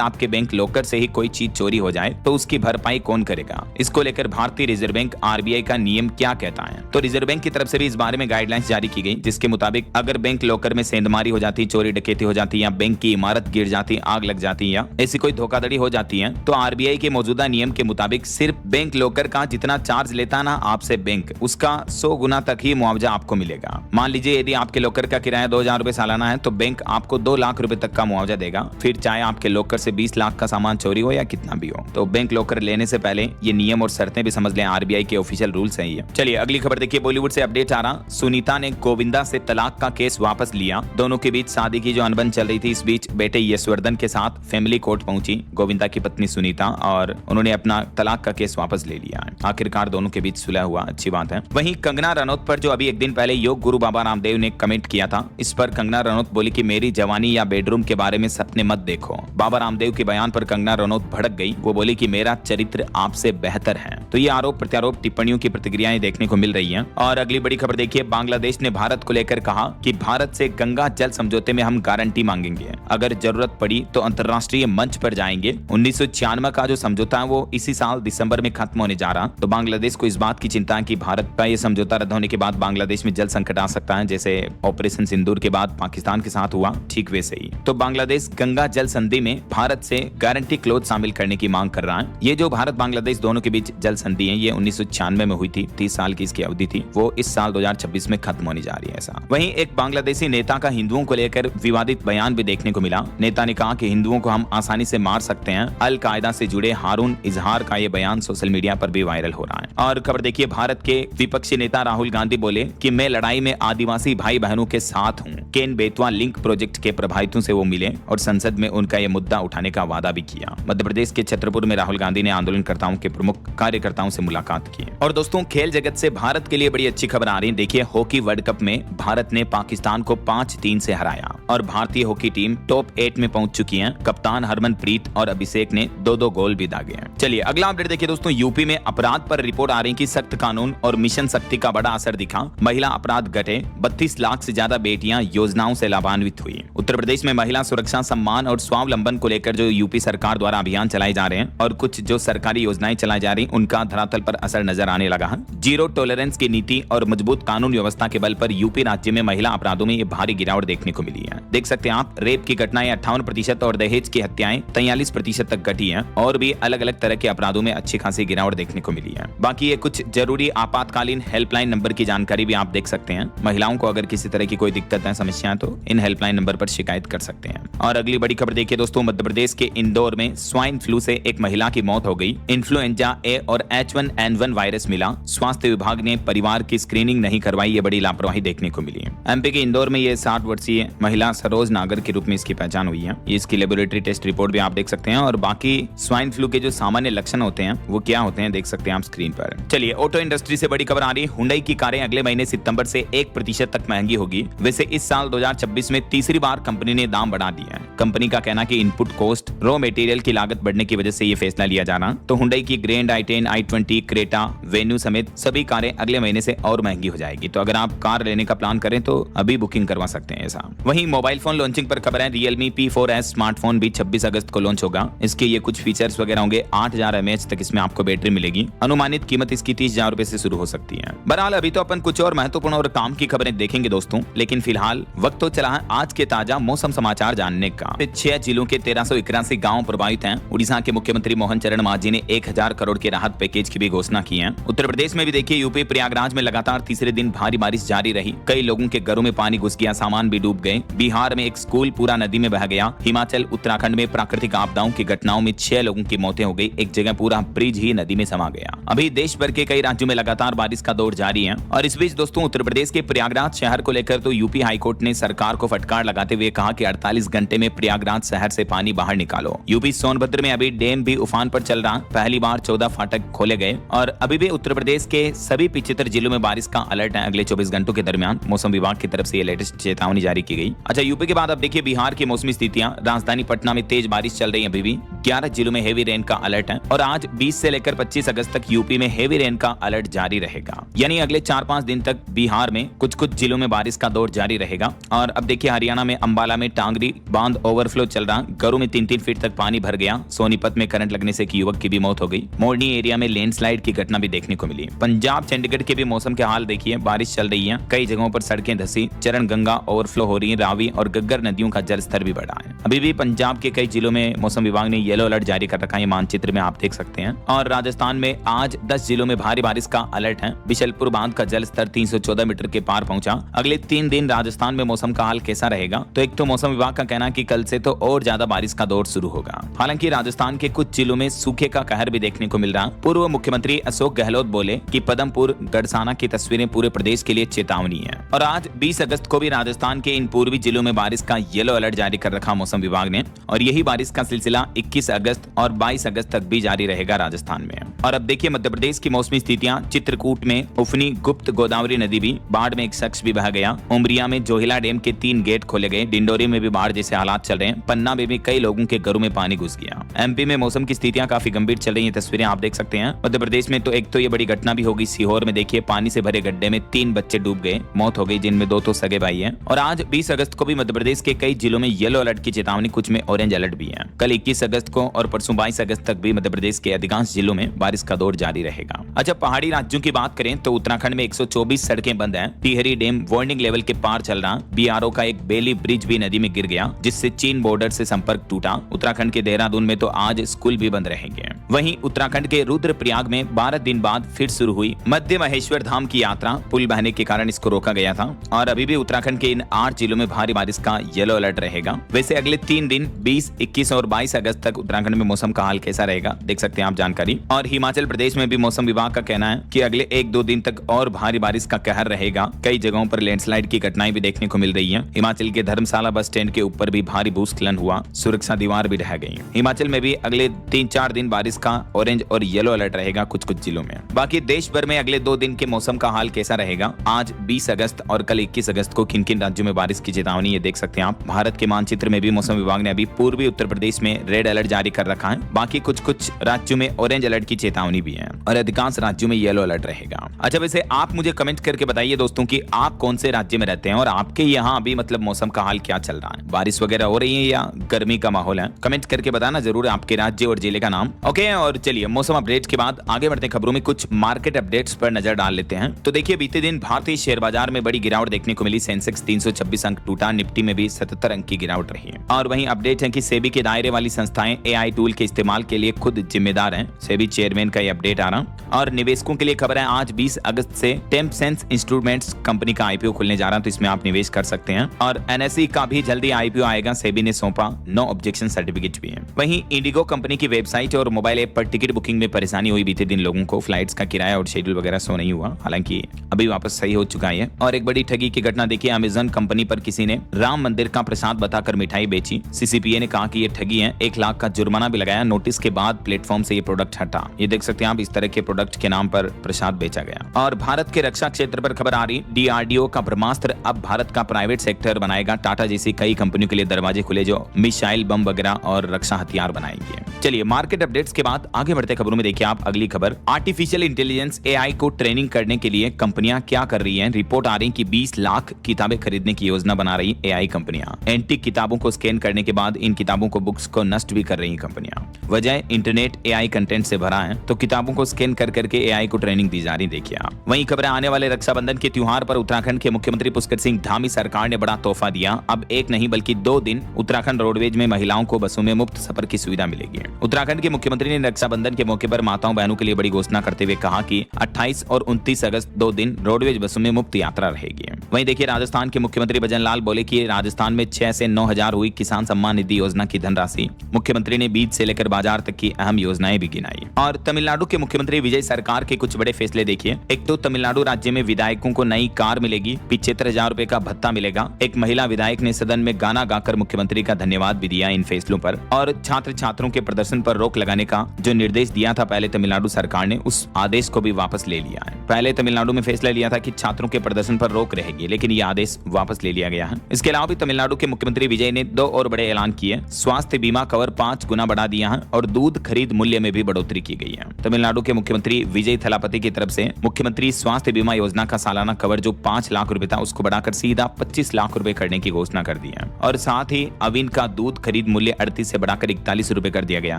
आपके बैंक लॉकर से ही कोई चीज चोरी हो जाए तो उसकी भरपाई कौन करेगा। इसको लेकर भारतीय रिजर्व बैंक आरबीआई का नियम क्या कहता है। तो रिजर्व बैंक की तरफ से भी इस बारे में गाइडलाइंस जारी की गई, जिसके मुताबिक अगर बैंक लॉकर में सेंधमारी हो जाती, चोरी डकैती हो जाती या बैंक की इमारत गिर जाती, आग लग जाती या ऐसी कोई धोखाधड़ी हो जाती है तो आरबीआई के मौजूदा नियम के मुताबिक सिर्फ बैंक लॉकर का जितना चार्ज लेता ना आपसे बैंक, उसका 100 गुना तक ही मुआवजा आपको मिलेगा। मान लीजिए यदि आपके लॉकर का किराया 2000 रुपए सालाना है तो बैंक आपको 2 लाख रुपए तक का मुआवजा देगा, फिर चाहे आपके लॉकर से 20 लाख का सामान चोरी हो या कितना भी हो। तो बैंक लॉकर लेने से पहले ये नियम और शर्तें भी समझ लें, आरबीआई के ऑफिशियल रूल्स हैं ये। चलिए अगली खबर देखिए, बॉलीवुड से अपडेट आ रहा, सुनीता ने गोविंदा से तलाक का केस वापस लिया। दोनों के बीच शादी की जो अनबन चल रही थी, इस बीच बेटे यशवर्धन के साथ फैमिली कोर्ट पहुंची गोविंदा की पत्नी सुनीता और उन्होंने अपना तलाक का केस वापस ले लिया। आखिरकार दोनों के बीच सुलह हुआ, अच्छी बात है। वहीं कंगना रनौत पर जो अभी एक दिन पहले योग गुरु बाबा रामदेव ने कमेंट किया था, इस पर कंगना रनौत बोली कि मेरी जवानी या बेडरूम के बारे में सपने मत देखो। बाबा रामदेव के बयान पर कंगना रनौत भड़क गई। वो बोली कि मेरा चरित्र आपसे बेहतर है। तो ये आरोप प्रत्यारोप टिप्पणियों की प्रतिक्रियाएं देखने को मिल रही हैं। और अगली बड़ी खबर देखिए, बांग्लादेश ने भारत को लेकर कहा कि भारत से गंगा जल समझौते में हम गारंटी मांगेंगे, अगर जरूरत पड़ी तो अंतर्राष्ट्रीय मंच पर जाएंगे। 1996 का जो समझौता है वो इसी साल दिसंबर में खत्म होने जा रहा। तो बांग्लादेश को इस बात की चिंता है कि भारत का ये समझौता रद्द होने के बाद बांग्लादेश में जल संकट आ सकता है, जैसे ऑपरेशन सिंदूर के बाद पाकिस्तान के साथ हुआ, ठीक वैसे ही। तो बांग्लादेश गंगा जल संधि में भारत से गारंटी क्लोज शामिल करने की मांग कर रहा है। ये जो भारत बांग्लादेश दोनों के बीच जल संधि है, ये 1996 में हुई थी, 30 साल की इसकी अवधि थी, वो इस साल 2026 में खत्म होने जा रही है ऐसा। वहीं एक बांग्लादेशी नेता का हिंदुओं को लेकर विवादित बयान भी देखने को मिला। नेता ने कहा कि हिंदुओं को हम आसानी से मार सकते हैं। अल कायदा से जुड़े हारून इजहार का ये बयान सोशल मीडिया पर भी वायरल हो रहा है। और खबर देखिए, भारत के विपक्षी नेता राहुल गांधी बोले कि मैं लड़ाई में आदिवासी भाई बहनों के साथ हूं। केन बेतवा लिंक प्रोजेक्ट के प्रभावितों से वो मिले और संसद में उनका ये मुद्दा उठाने का वादा भी किया। मध्य प्रदेश के छतरपुर में राहुल गांधी ने आंदोलनकर्ताओं के प्रमुख कार्यकर्ताओं से मुलाकात की। और दोस्तों, खेल जगत से भारत के लिए बड़ी अच्छी खबर आ रही है। देखिए, हॉकी वर्ल्ड कप में भारत ने पाकिस्तान को 5-3 से हराया और भारतीय हॉकी टीम टॉप 8 में पहुंच चुकी है। कप्तान हरमनप्रीत और अभिषेक ने 2-2 गोल भी दागे हैं। चलिए अगला अपडेट देखिए दोस्तों, यूपी में अपराध पर रिपोर्ट आ रही है कि सख्त कानून और मिशन शक्ति का बड़ा असर दिखा। महिला अपराध घटे, 32 लाख से ज्यादा बेटियां योजनाओं से लाभान्वित हुई। उत्तर प्रदेश में महिला सुरक्षा, सम्मान और स्वावलंबन को लेकर जो यूपी सरकार द्वारा अभियान चलाए जा रहे हैं और कुछ जो सरकारी योजनाएं चलाई जा रही, उनका धरातल पर असर नजर आने लगा है। जीरो टॉलरेंस की नीति और मजबूत कानून व्यवस्था के बल पर यूपी राज्य में महिला अपराधों में ये भारी गिरावट देखने को मिली है। देख सकते हैं आप, रेप की घटनाएं 58% और दहेज की हत्याएं 43% तक घटी हैं और भी अलग अलग तरह के अपराधों में अच्छी खासी गिरावट देखने को मिली है। बाकी ये कुछ जरूरी आपातकालीन हेल्पलाइन नंबर की जानकारी भी आप देख सकते हैं। महिलाओं को अगर किसी तरह की कोई दिक्कत है, समस्याएं, तो इन हेल्पलाइन नंबर पर शिकायत कर सकते हैं। और अगली बड़ी खबर देखिए दोस्तों, मध्य प्रदेश के इंदौर में स्वाइन फ्लू से एक महिला की मौत हो गई। इन्फ्लुएंजा ए और H1N1 वायरस मिला। स्वास्थ्य विभाग ने परिवार की स्क्रीनिंग नहीं करवाई, ये बड़ी लापरवाही देखने को मिली है। एमपी के इंदौर में ये 60 वर्षीय महिला सरोज नागर के रूप में इसकी पहचान हुई है। इसकी लेबोरेटरी टेस्ट रिपोर्ट भी आप देख सकते हैं। और बाकी स्वाइन फ्लू के जो सामान्य लक्षण होते हैं वो क्या होते हैं देख सकते हैं आप स्क्रीन पर। चलिए ऑटो इंडस्ट्री से बड़ी खबर आ रही है, हुंडई की कारें अगले महीने सितंबर से 1% तक महंगी होगी। वैसे इस साल 2026 में तीसरी बार कंपनी ने दाम बढ़ा दिया है। कंपनी का कहना कि इनपुट कॉस्ट, रॉ मटेरियल की लागत बढ़ने की वजह से ये फैसला लिया जा रहा। तो हुंडई की grand i10, i20, Creta, venue समेत सभी कारें अगले महीने से और महंगी हो जाएगी। तो अगर आप कार लेने का प्लान करें तो अभी बुकिंग करवा सकते हैं ऐसा। वहीं मोबाइल फोन लॉन्चिंग पर खबर है, Realme P4S स्मार्टफोन भी 26 अगस्त को लॉन्च होगा। इसके ये कुछ फीचर्स वगैरह होंगे। 8000 mAh तक इसमें आपको बैटरी मिलेगी। अनुमानित कीमत इसकी 30,000 रुपए से शुरू हो सकती है। बहरहाल अभी तो अपन कुछ और महत्वपूर्ण और काम की खबरें देखेंगे दोस्तों, लेकिन फिलहाल वक्त तो चला है आज के ताजा मौसम समाचार जानने का। 6 जिलों के 1381 गाँव प्रभावित हैं। उड़ीसा के मुख्यमंत्री मोहन चरण मांझी ने 1000 करोड़ के राहत पैकेज की भी घोषणा की है। उत्तर प्रदेश में भी देखिए, यूपी प्रयागराज में लगातार तीसरे दिन भारी बारिश जारी रही। कई लोगों के घरों में पानी घुस गया, सामान भी डूब गए। बिहार में एक स्कूल पूरा नदी में बह गया। हिमाचल, उत्तराखंड में प्राकृतिक आपदाओं की घटनाओं में 6 लोगों की मौतें हो गई। एक जगह पूरा ब्रिज ही नदी में समा गया। अभी देश भर के कई राज्यों में लगातार बारिश का दौर जारी है। और इस बीच दोस्तों, उत्तर प्रदेश के प्रयागराज शहर को लेकर तो यूपी हाईकोर्ट ने सरकार को फटकार लगाते हुए कहा कि 48 घंटे में प्रयागराज शहर से पानी बाहर निकालो। यूपी सोनभद्र में अभी डैम भी उफान पर चल रहा। पहली बार 14 फाटक खोले गए और अभी भी उत्तर प्रदेश के सभी 75 जिलों में बारिश का अलर्ट है। अगले 24 घंटों घंटों के दरमियान मौसम विभाग की तरफ से ये लेटेस्ट चेतावनी जारी की गई। अच्छा, यूपी के बाद अब देखिए बिहार की मौसमी स्थितियां। राजधानी पटना में तेज बारिश चल रही है, अभी भी 11 जिलों में हेवी रेन का अलर्ट है और आज 20 से लेकर 25 अगस्त तक यूपी में हेवी रेन का अलर्ट जारी रहेगा। यानी अगले 4-5 दिन तक बिहार में कुछ कुछ जिलों में बारिश का दौर जारी रहेगा। और अब देखिए हरियाणा में अंबाला में टांगरी बांध ओवरफ्लो चल रहा, गरू में 3-3 फीट तक पानी भर गया। सोनीपत में करंट लगने से एक युवक की भी मौत हो गई। मोरनी एरिया में लैंडस्लाइड की घटना भी देखने को मिली। पंजाब चंडीगढ़ के भी मौसम के हाल देखिए, बारिश चल रही है, कई जगहों पर सड़कें धसी, चरण गंगा ओवरफ्लो हो रही है, रावी और गग्गर नदियों का जलस्तर भी बढ़ा है। अभी भी पंजाब के कई जिलों में मौसम विभाग ने येलो अलर्ट जारी कर रखा है, मानचित्र में आप देख सकते हैं। और राजस्थान में आज 10 जिलों में भारी बारिश का अलर्ट है। बिशलपुर बांध का जलस्तर 314 मीटर के पार पहुंचा। अगले 3 दिन राजस्थान में मौसम का हाल कैसा रहेगा? तो एक तो मौसम विभाग का कहना है कि कल से तो और ज्यादा बारिश का दौर शुरू होगा। हालांकि राजस्थान के कुछ जिलों में सूखे का कहर भी देखने को मिल रहा। पूर्व मुख्यमंत्री अशोक गहलोत बोले कि पदमपुर गढ़साना की तस्वीरें पूरे प्रदेश के लिए चेतावनी है। और आज 20 अगस्त को भी राजस्थान के इन पूर्वी जिलों में बारिश का येलो अलर्ट जारी कर रखा मौसम विभाग ने। और यही बारिश का सिलसिला 21 अगस्त और 22 अगस्त तक भी जारी रहेगा राजस्थान में। और अब देखिए मध्य प्रदेश की मौसमी स्थितियां। चित्रकूट में उफनी गुप्त गोदावरी नदी भी, बाढ़ में एक शख्स भी बह गया। उमरिया में जोहिला डैम के 3 गेट खोले गए। डिंडोरी में भी बाढ़ जैसे हालात चल रहे हैं। पन्ना में भी कई लोगों के घरों में पानी घुस गया। एमपी में मौसम की स्थितियां काफी गंभीर चल रही हैं, तस्वीरें आप देख सकते हैं। मध्य प्रदेश में तो एक तो ये बड़ी घटना भी होगी। सीहोर में देखिए पानी से भरे गड्ढे में 3 बच्चे डूब गए, मौत हो गई, जिनमें 2 तो सगे भाई हैं। और आज 20 अगस्त को भी मध्य प्रदेश के कई जिलों में येलो अलर्ट की चेतावनी, कुछ में ऑरेंज अलर्ट भी है। कल 21 अगस्त को और परसों 22 अगस्त तक भी मध्य प्रदेश के अधिकांश जिलों में बारिश का दौर जारी रहेगा। अच्छा, पहाड़ी राज्यों की बात करें तो उत्तराखंड में 124 सड़कें बंद हैं। टिहरी डैम वार्निंग लेवल के पार चल रहा। बीआरओ का एक बेली ब्रिज भी नदी में गिर गया, जिससे चीन बॉर्डर से संपर्क टूटा। उत्तराखंड के देहरादून में तो आज स्कूल भी बंद रहेंगे। वहीं उत्तराखंड के रुद्रप्रयाग में 12 दिन बाद फिर शुरू हुई मध्य महेश्वर धाम की यात्रा। पुल बहने के कारण इसको रोका गया था। और अभी भी उत्तराखंड के इन 8 जिलों में भारी बारिश का येलो अलर्ट रहेगा। वैसे अगले 3 दिन 20, 21 और 22 अगस्त तक उत्तराखंड में मौसम का हाल कैसा रहेगा देख सकते हैं आप जानकारी। और हिमाचल प्रदेश में भी मौसम विभाग का कहना है कि अगले 1-2 दिन तक और भारी बारिश का कहर रहेगा। कई जगहों पर लैंडस्लाइड की घटनाएं भी देखने को मिल रही है। हिमाचल के धर्मशाला बस स्टैंड के ऊपर भी भारी भूस्खलन हुआ, सुरक्षा दीवार भी ढह गई। हिमाचल में भी अगले 3-4 दिन बारिश का ऑरेंज और येलो अलर्ट रहेगा कुछ कुछ जिलों में। बाकी देश भर में अगले 2 दिन के मौसम का हाल कैसा रहेगा? आज 20 अगस्त और कल 21 अगस्त को किन किन राज्यों में बारिश की चेतावनी ये देख सकते हैं आप। भारत के मानचित्र में भी मौसम विभाग ने अभी पूर्वी उत्तर प्रदेश में रेड अलर्ट जारी कर रखा है। बाकी कुछ कुछ राज्यों में ऑरेंज अलर्ट की चेतावनी भी है और अधिकांश राज्यों में येलो अलर्ट रहेगा। अच्छा, वैसे आप मुझे कमेंट करके बताइए दोस्तों कि आप कौन से राज्य में रहते हैं और आपके यहाँ अभी मतलब मौसम का हाल क्या चल रहा है? बारिश वगैरह हो रही है या गर्मी का माहौल है? कमेंट करके बताना जरूर आपके राज्य और जिले का नाम। ओके, और चलिए मौसम अपडेट के बाद आगे बढ़ते खबरों में कुछ मार्केट अपडेट्स पर नजर डाल लेते हैं। तो देखिए बीते दिन भारतीय शेयर बाजार में बड़ी गिरावट देखने को मिली। सेंसेक्स 326 अंक टूटा, निफ्टी में भी 77 अंक की गिरावट रही है। और वहीं अपडेट है कि सेबी के दायरे वाली संस्थाएं एआई टूल के इस्तेमाल के लिए खुद जिम्मेदार हैं। सेबी चेयरमैन का ये अपडेट आ रहा। और निवेशकों के लिए खबर है, आज 20 अगस्त से टेम्पसेंस इंस्ट्रूमेंट्स कंपनी का आईपीओ खुलने जा रहा है, तो इसमें आप निवेश कर सकते हैं। और एनएसई का भी जल्दी आईपीओ आएगा, सेबी ने सौंपा, नो ऑब्जेक्शन सर्टिफिकेट भी है। वहीं इंडिगो कंपनी की वेबसाइट और मोबाइल ऐप पर टिकट बुकिंग में परेशानी हुई बीते दिन लोगों को। फ्लाइट्स का किराया और शेड्यूल वगैरह शो नहीं हुआ, हालांकि अभी वापस सही हो चुका है। और एक बड़ी ठगी की घटना देखिए, अमेज़न कंपनी पर किसी ने राम मंदिर का प्रसाद बताकर मिठाई बेची। सीसीपीए ने कहा कि ये ठगी है, 1 लाख का जुर्माना भी लगाया। नोटिस के बाद प्लेटफॉर्म से ये प्रोडक्ट हटा। ये देख सकते हैं आप, इस तरह के प्रोडक्ट के नाम पर प्रसाद बेचा गया। और भारत के रक्षा क्षेत्र पर खबर आ रही, डीआरडीओ का ब्रह्मास्त्र अब भारत का प्राइवेट सेक्टर बनाएगा। टाटा जैसी कई कंपनियों के लिए दरवाजे खुले जो मिसाइल, बम वगैरह और रक्षा हथियार बनाएंगे। चलिए मार्केट अपडेट्स के बाद आगे बढ़ते खबरों में देखिए आप अगली खबर। आर्टिफिशियल इंटेलिजेंस एआई को ट्रेनिंग करने के लिए कंपनियां क्या कर रही हैं? रिपोर्ट आ रही कि 20 लाख किताबें खरीदने की योजना बना रही एआई कंपनियां। एंटीक किताबों को स्कैन करने के बाद इन किताबों को, बुक्स को नष्ट भी कर रही कंपनियां। वजह इंटरनेट एआई कंटेंट से भरा है, तो किताबों को स्कैन कर करके एआई को ट्रेनिंग दी जा रही। देखिए आप वहीं खबर आने वाले रक्षाबंधन के त्योहार पर उत्तराखंड के मुख्यमंत्री पुष्कर सिंह धामी सरकार ने बड़ा तोहफा दिया। अब 1 नहीं बल्कि 2 दिन उत्तराखंड रोडवेज में महिलाओं को बसों में मुफ्त सफर की सुविधा मिलेगी। उत्तराखंड के मुख्यमंत्री ने रक्षाबंधन के मौके पर माताओं बहनों के लिए बड़ी घोषणा करते हुए कहा कि 28 और 29 अगस्त 2 दिन रोडवेज बसों में मुफ्त यात्रा रहेगी। वहीं देखिए राजस्थान के मुख्यमंत्री भजनलाल बोले कि राजस्थान में 6 से 9 हजार हुई किसान सम्मान निधि योजना की धनराशि। मुख्यमंत्री ने बीज से लेकर बाजार तक की अहम योजनाएं भी गिनाई। और तमिलनाडु के मुख्यमंत्री विजय सरकार के कुछ बड़े फैसले देखिए। एक तो तमिलनाडु राज्य में विधायकों को नई कार मिलेगी, 75,000 रुपए का भत्ता मिलेगा। एक महिला विधायक ने सदन में गाना गाकर मुख्यमंत्री का धन्यवाद भी दिया इन फैसलों पर। और छात्र छात्रों के प्रदर्शन पर रोक लगाने का था जो निर्देश दिया था पहले तमिलनाडु सरकार ने, उस आदेश को भी वापस ले लिया है। पहले तमिलनाडु में फैसला लिया था कि छात्रों के प्रदर्शन पर रोक रहेगी, लेकिन ये आदेश वापस ले लिया गया है। इसके अलावा भी तमिलनाडु के मुख्यमंत्री विजय ने 2 और बड़े ऐलान किए। स्वास्थ्य बीमा कवर 5 गुना बढ़ा दिया है और दूध खरीद मूल्य में भी बढ़ोतरी की गई है। तमिलनाडु के मुख्यमंत्री विजय थलापति की तरफ से मुख्यमंत्री स्वास्थ्य बीमा योजना का सालाना कवर जो 5 लाख रुपए था उसको बढ़ाकर सीधा 25 लाख रुपए करने की घोषणा कर दी है। और साथ ही अविन का दूध खरीद मूल्य 38 से बढ़ाकर 41 रुपए कर दिया गया